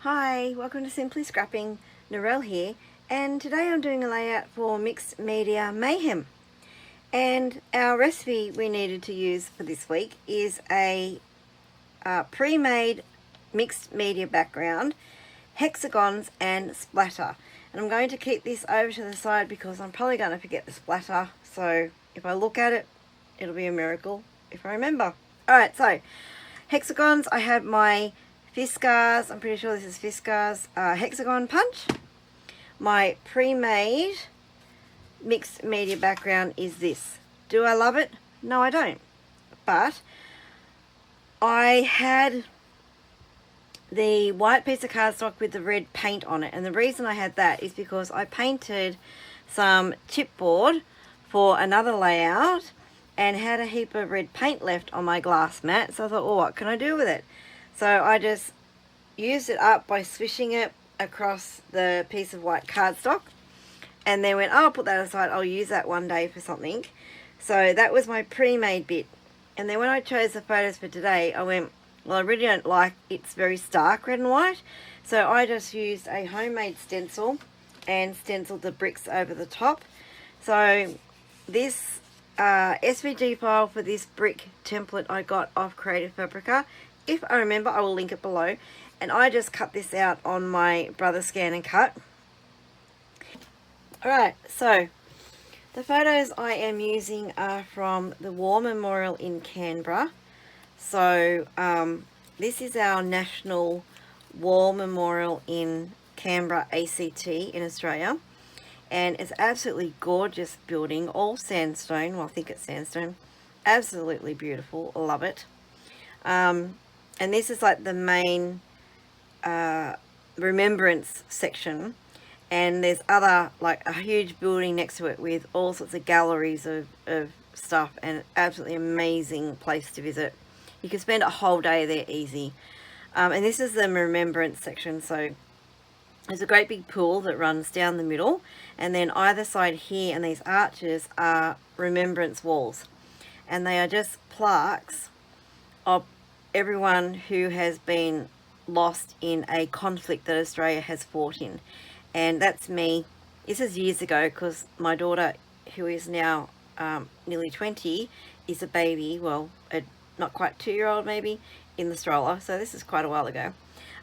Hi, welcome to Simply Scrapping. Narelle here, and today I'm doing a layout for Mixed Media Mayhem. And our recipe we needed to use for this week is a pre-made mixed media background, hexagons and splatter. And I'm going to keep this over to the side because I'm probably going to forget the splatter. So if I look at it, it'll be a miracle if I remember. Alright, so hexagons, I have my Fiskars, I'm pretty sure this is Fiskars hexagon punch. My pre-made mixed media background is this. Do I love it? No, I don't. But I had the white piece of cardstock with the red paint on it, and the reason I had that is because I painted some chipboard for another layout and had a heap of red paint left on my glass mat, so I thought, oh, what can I do with it? So I just used it up by swishing it across the piece of white cardstock, and then went, oh, I'll put that aside, I'll use that one day for something. So that was my pre-made bit. And then when I chose the photos for today, I went, well, I really don't like it's very stark red and white, so I just used a homemade stencil and stenciled the bricks over the top. So this SVG file for this brick template I got off Creative Fabrica. If I remember, I will link it below. And I just cut this out on my Brother Scan and Cut. Alright, so the photos I am using are from the War Memorial in Canberra. So this is our National War Memorial in Canberra, ACT in Australia. And it's absolutely gorgeous building, all sandstone. Well, I think it's sandstone. Absolutely beautiful. I love it. And this is like the main remembrance section, and there's other, like a huge building next to it with all sorts of galleries of stuff, and absolutely amazing place to visit. You can spend a whole day there easy. And this is the remembrance section. So there's a great big pool that runs down the middle, and then either side here and these arches are remembrance walls, and they are just plaques of everyone who has been lost in a conflict that Australia has fought in. And that's me. This is years ago, because my daughter, who is now nearly 20, is a baby, well, a not quite 2-year-old maybe, in the stroller. So this is quite a while ago.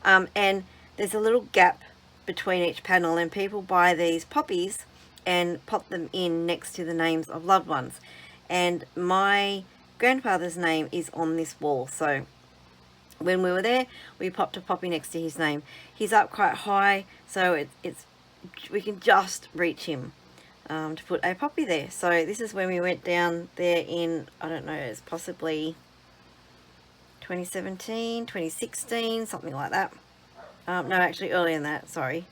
And there's a little gap between each panel, and people buy these poppies and pop them in next to the names of loved ones. And my grandfather's name is on this wall, so when we were there, we popped a poppy next to his name. He's up quite high, so we can just reach him to put a poppy there. So this is when we went down there in, I don't know, it's possibly 2017, 2016, something like that. No, actually earlier than that, sorry.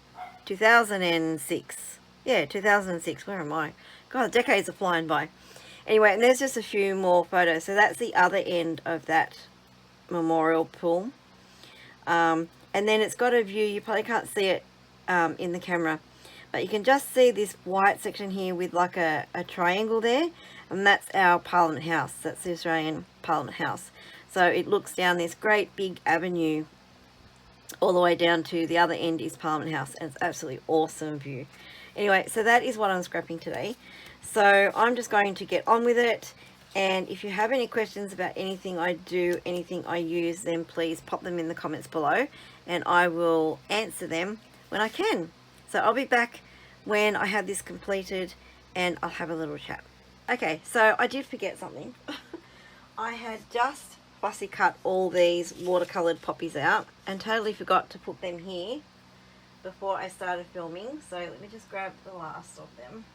2006. Yeah, 2006. Where am I? God, the decades are flying by. Anyway, and there's just a few more photos. So that's the other end of that memorial pool. And then it's got a view, you probably can't see it in the camera, but you can just see this white section here with like a triangle there, and that's our Parliament House. That's the Australian Parliament House. So it looks down this great big avenue all the way down to the other end is Parliament House, and it's absolutely awesome view. Anyway, so that is what I'm scrapping today. So I'm just going to get on with it. And if you have any questions about anything I do, anything I use, then please pop them in the comments below, and I will answer them when I can. So I'll be back when I have this completed, and I'll have a little chat. Okay, so I did forget something. I had just fussy cut all these watercoloured poppies out and totally forgot to put them here before I started filming. So let me just grab the last of them.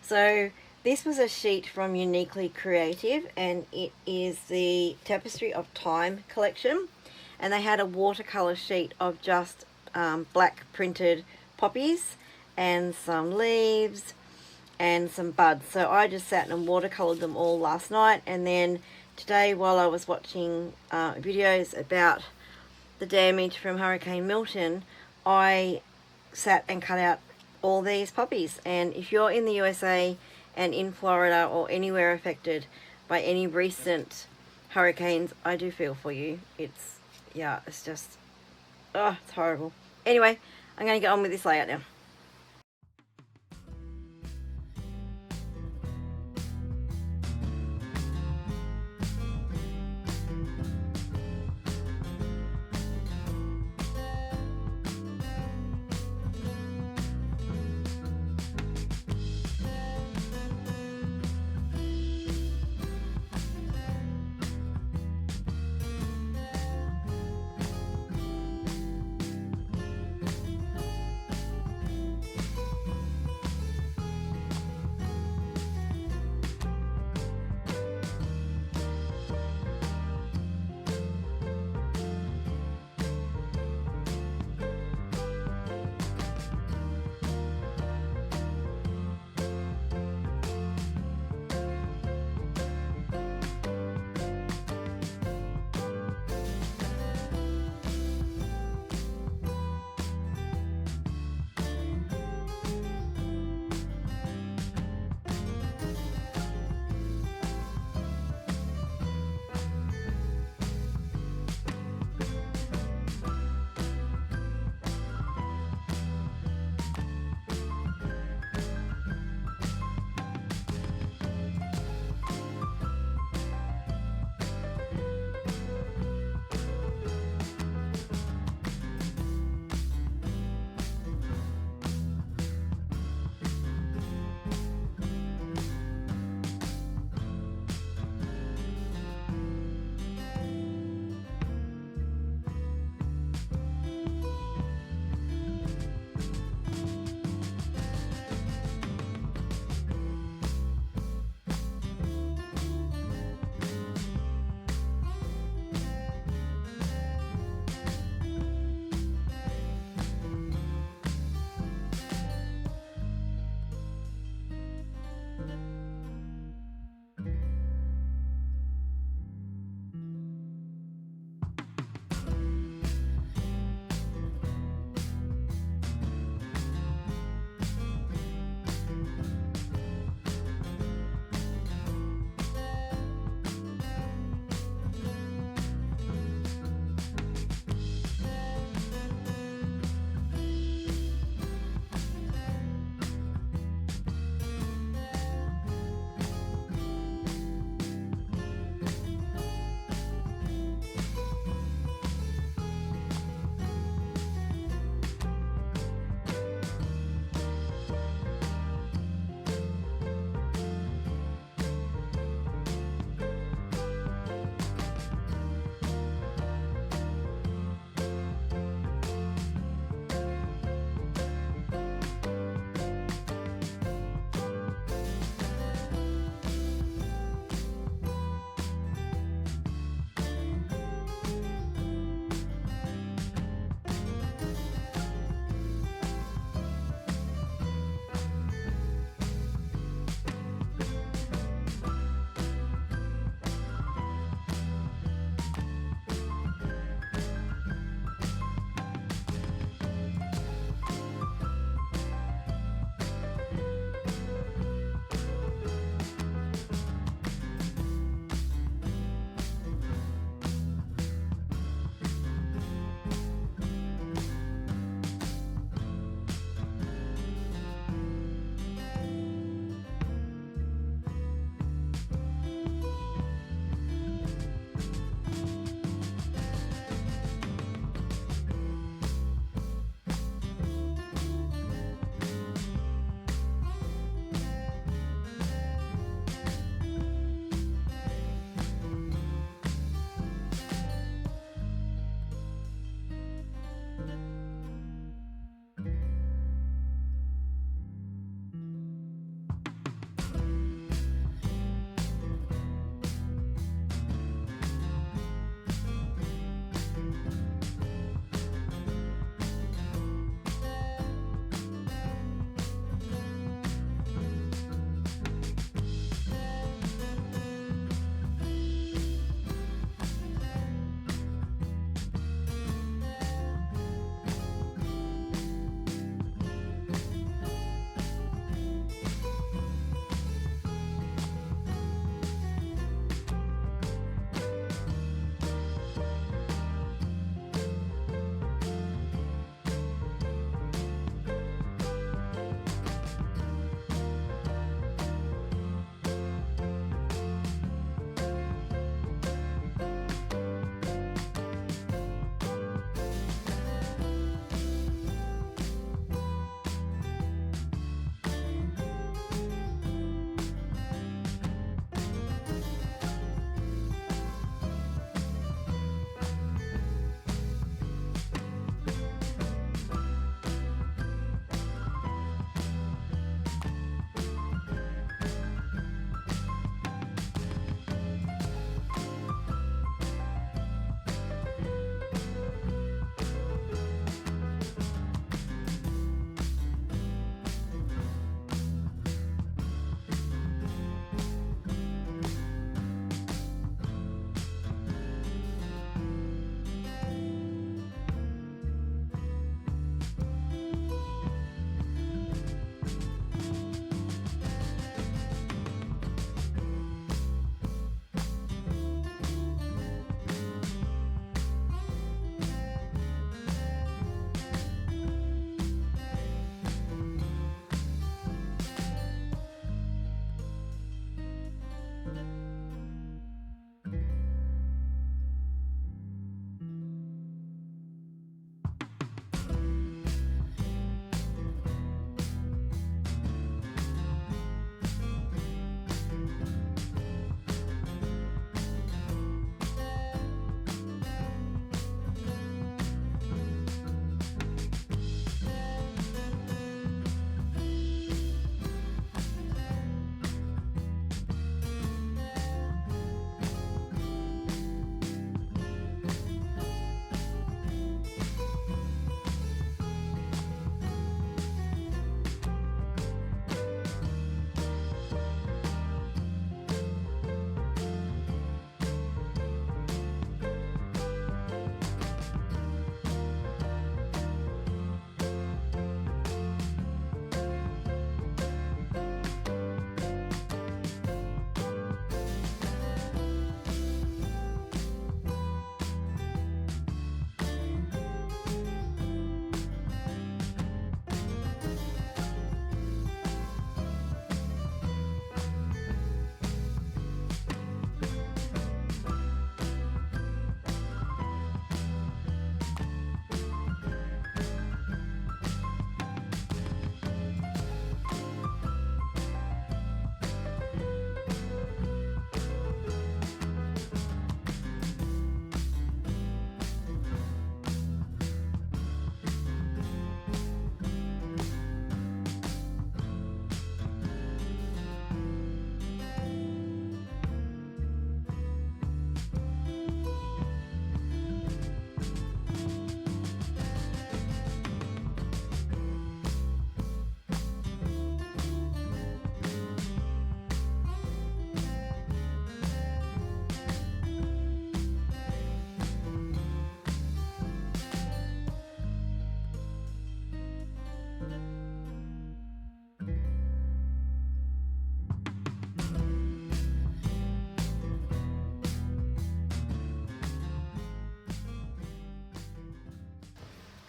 So this was a sheet from Uniquely Creative, and it is the Tapestry of Time collection, and they had a watercolour sheet of just black printed poppies and some leaves and some buds. So I just sat and watercoloured them all last night, and then today while I was watching videos about the damage from Hurricane Milton, I sat and cut out all these poppies. And if you're in the USA and in Florida or anywhere affected by any recent hurricanes, I do feel for you. It's just Oh, it's horrible. Anyway, I'm going to get on with this layout now.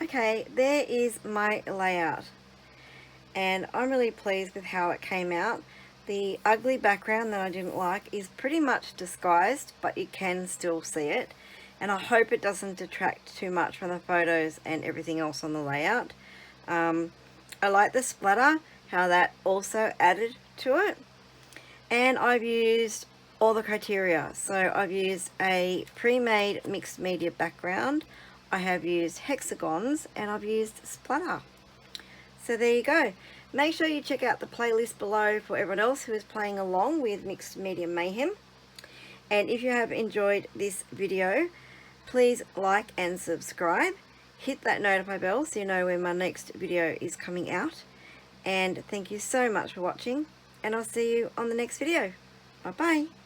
Okay, there is my layout, and I'm really pleased with how it came out. The ugly background that I didn't like is pretty much disguised, but you can still see it, and I hope it doesn't detract too much from the photos and everything else on the layout. I like the splatter, how that also added to it, and I've used all the criteria. So I've used a pre-made mixed media background, I have used hexagons, and I've used splatter. So there you go. Make sure you check out the playlist below for everyone else who is playing along with Mixed Media Mayhem. And if you have enjoyed this video, please like and subscribe. Hit that notify bell so you know when my next video is coming out. And thank you so much for watching, and I'll see you on the next video. Bye bye.